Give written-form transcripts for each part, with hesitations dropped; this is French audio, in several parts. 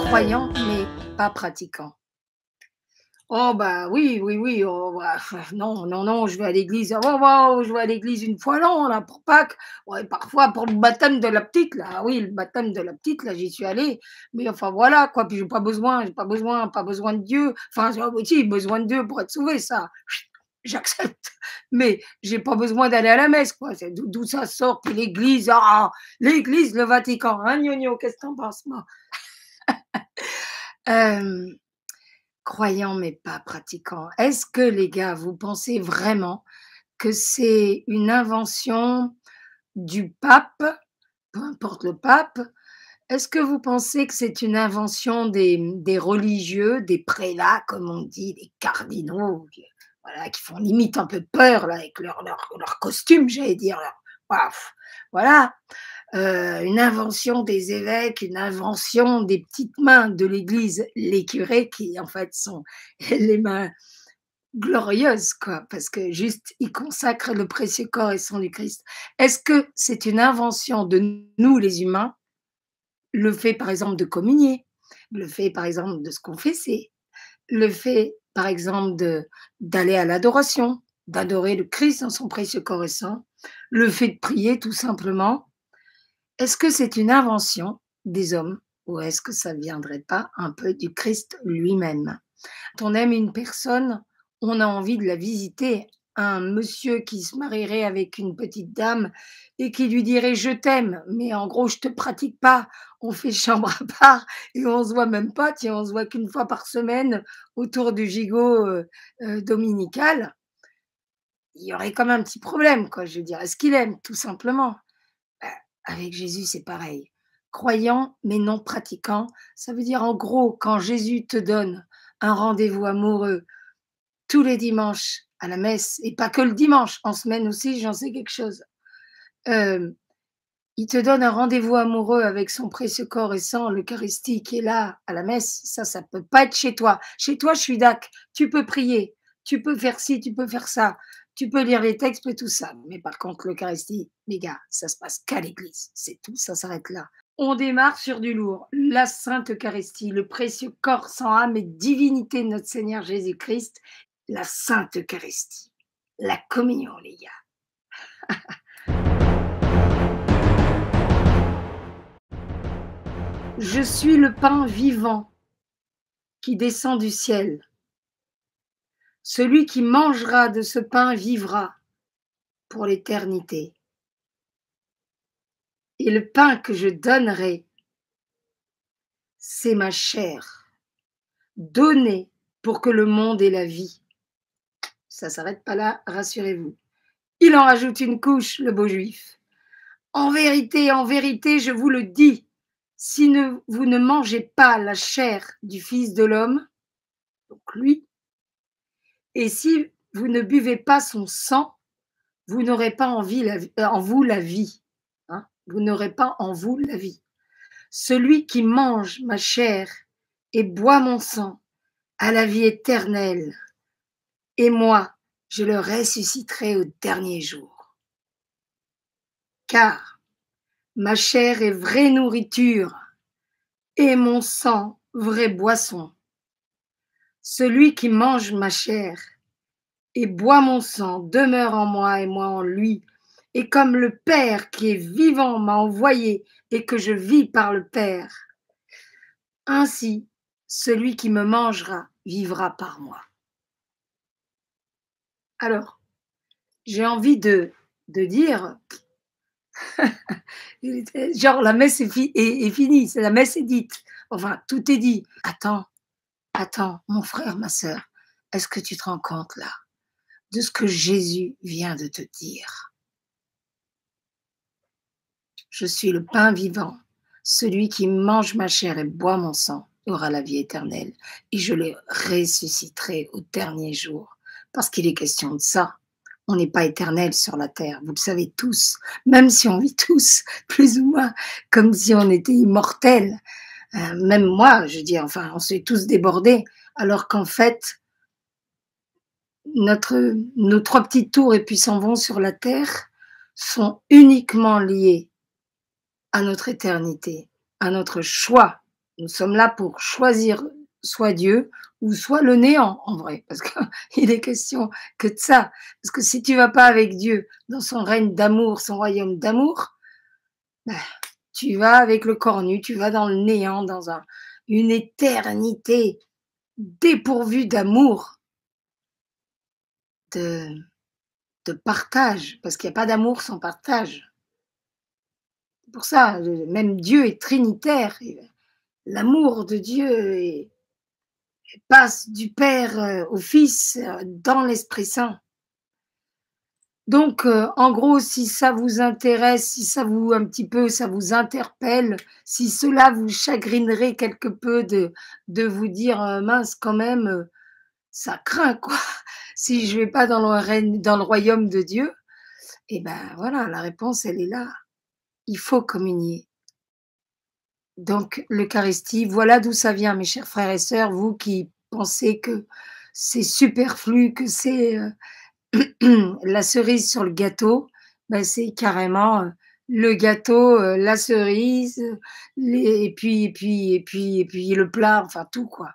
Croyant, mais pas pratiquant. Oh bah oui, oui, oui, oh bah, non, non, non, je vais à l'église, oh waouh, je vais à l'église une fois l'an là pour Pâques. Ouais, parfois pour le baptême de la petite là, oui, le baptême de la petite là, j'y suis allée, mais enfin voilà quoi, puis j'ai pas besoin de Dieu. Enfin, si, besoin de Dieu pour être sauvé, ça, j'accepte, mais j'ai pas besoin d'aller à la messe quoi. C'est d'où ça sort que l'église, ah, l'église, le Vatican, hein, gnogno, qu'est-ce que tu en penses moi? Hem Croyant mais pas pratiquant. Est-ce que les gars, vous pensez vraiment que c'est une invention du pape, peu importe le pape? Est-ce que vous pensez que c'est une invention des religieux, des prélats comme on dit, des cardinaux qui voilà, qui font limite un peu peur là avec leur costume, j'allais dire, leur waouh, voilà. Une invention des évêques, une invention des petites mains de l'Église, les curés qui en fait sont les mains glorieuses quoi, parce que juste ils consacrent le précieux corps et sang du Christ. Est-ce que c'est une invention de nous les humains, le fait par exemple de communier, le fait par exemple de se confesser, le fait par exemple de d'aller à l'adoration, d'adorer le Christ dans son précieux corps et sang, le fait de prier tout simplement? Est-ce que c'est une invention des hommes ou est-ce que ça ne viendrait pas un peu du Christ lui-même? Quand on aime une personne, on a envie de la visiter. Un monsieur qui se marierait avec une petite dame et qui lui dirait: «Je t'aime, mais en gros je te pratique pas, on fait chambre à part et on se voit même pas, tiens, on se voit qu'une fois par semaine autour du gigot, dominical». Il y aurait comme un petit problème quoi, je veux dire. Est-ce qu'il aime? Tout simplement. Bah, avec Jésus, c'est pareil. Croyant, mais non pratiquant, ça veut dire en gros, quand Jésus te donne un rendez-vous amoureux tous les dimanches à la messe, et pas que le dimanche, en semaine aussi, j'en sais quelque chose. Euh, il te donne un rendez-vous amoureux avec son précieux corps et sang, l'Eucharistie qui est là à la messe. Ça peut pas être chez toi. Chez toi, je suis d'accord. Tu peux prier, tu peux faire ci, tu peux faire ça, tu peux lire les textes et tout ça. Mais par contre, l'Eucharistie, les gars, ça se passe qu'à l'église. C'est tout, ça s'arrête là. On démarre sur du lourd. La Sainte Eucharistie, le précieux corps, sang, âme et divinité de notre Seigneur Jésus-Christ. La Sainte Eucharistie. La communion, les gars. Je suis le pain vivant qui descend du ciel. Celui qui mangera de ce pain vivra pour l'éternité. Et le pain que je donnerai, c'est ma chair, donnée pour que le monde ait la vie. Ça ne s'arrête pas là, rassurez-vous. Il en rajoute une couche, le beau juif. En vérité, je vous le dis, si vous ne mangez pas la chair du Fils de l'homme, donc lui, et si vous ne buvez pas son sang, vous n'aurez pas en vous la vie. Hein, vous n'aurez pas en vous la vie. Celui qui mange ma chair et boit mon sang a la vie éternelle, et moi, je le ressusciterai au dernier jour. Car ma chair est vraie nourriture et mon sang vraie boisson. Celui qui mange ma chair et boit mon sang demeure en moi et moi en lui. Et comme le Père qui est vivant m'a envoyé et que je vis par le Père, ainsi celui qui me mangera vivra par moi. Alors, j'ai envie de dire, genre la messe est finie, la messe est dite, enfin tout est dit. Attends, mon frère, ma sœur, est-ce que tu te rends compte là de ce que Jésus vient de te dire? Je suis le pain vivant. Celui qui mange ma chair et boit mon sang aura la vie éternelle et je le ressusciterai au dernier jour. Parce qu'il est question de ça. On n'est pas éternel sur la terre, vous le savez tous, même si on vit tous plus ou moins comme si on était immortels. Même moi, je dis, enfin, on s'est tous débordés, alors qu'en fait, nos 3 petites tours et puis s'en vont sur la terre sont uniquement liées à notre éternité, à notre choix. Nous sommes là pour choisir soit Dieu ou soit le néant en vrai, parce qu'il est question que de ça. Parce que si tu vas pas avec Dieu dans son règne d'amour, son royaume d'amour, bah, tu vas avec le cornu, tu vas dans le néant, dans une éternité dépourvue d'amour, de, de partage, parce qu'il n'y a pas d'amour sans partage. C'est pour ça, même Dieu est trinitaire. L'amour de Dieu passe du Père au Fils dans l'Esprit Saint. Donc, en gros, si ça vous intéresse, si ça vous un petit peu, ça vous interpelle, si cela vous chagrinerait quelque peu de vous dire mince, quand même, ça craint quoi. Si je vais pas dans le règne, dans le royaume de Dieu, et ben voilà, la réponse, elle est là. Il faut communier. Donc, l'Eucharistie, voilà d'où ça vient, mes chers frères et sœurs, vous qui pensez que c'est superflu, que c'est la cerise sur le gâteau, ben, c'est carrément le gâteau, la cerise, et puis le plat, enfin tout quoi.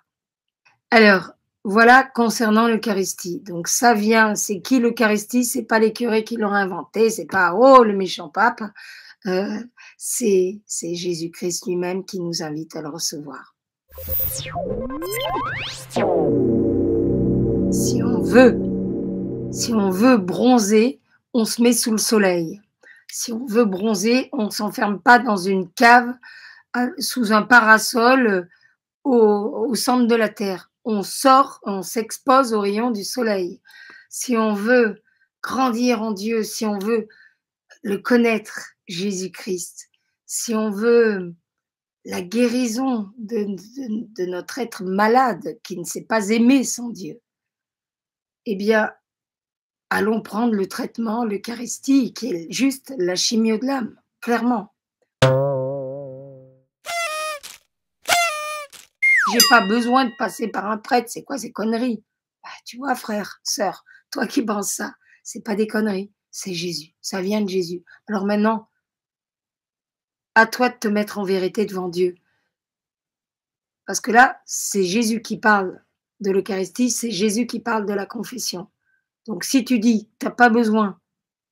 Alors, voilà concernant l'Eucharistie. Donc ça vient, c'est qui l'Eucharistie? C'est pas les curés qui l'ont inventé, c'est pas oh le méchant pape, euh, c'est Jésus-Christ lui-même qui nous invite à le recevoir. Si on veut Si on veut bronzer, on se met sous le soleil. Si on veut bronzer, on ne s'enferme pas dans une cave sous un parasol au centre de la terre. On sort, on s'expose aux rayons du soleil. Si on veut grandir en Dieu, si on veut le connaître, Jésus-Christ, si on veut la guérison de notre être malade qui ne sait pas aimer son Dieu, eh bien, allons prendre le traitement, l'Eucharistie, qui est juste la chimio de l'âme, clairement. J'ai pas besoin de passer par un prêtre, c'est quoi ces conneries? Bah, tu vois, frère, sœur, toi qui penses ça, c'est pas des conneries, c'est Jésus, ça vient de Jésus. Alors maintenant, à toi de te mettre en vérité devant Dieu. Parce que là, c'est Jésus qui parle de l'Eucharistie, c'est Jésus qui parle de la confession. Donc si tu dis, tu n'as pas besoin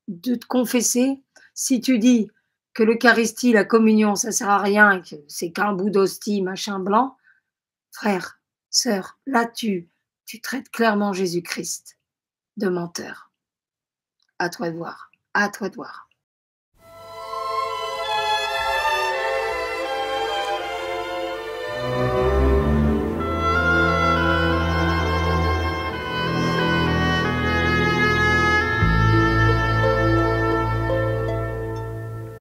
de te confesser, si tu dis que l'Eucharistie, la communion, ça sert à rien, que c'est qu'un bout d'hostie, machin blanc, frère, sœur, là tu traites clairement Jésus-Christ de menteur. À toi de voir, à toi de voir.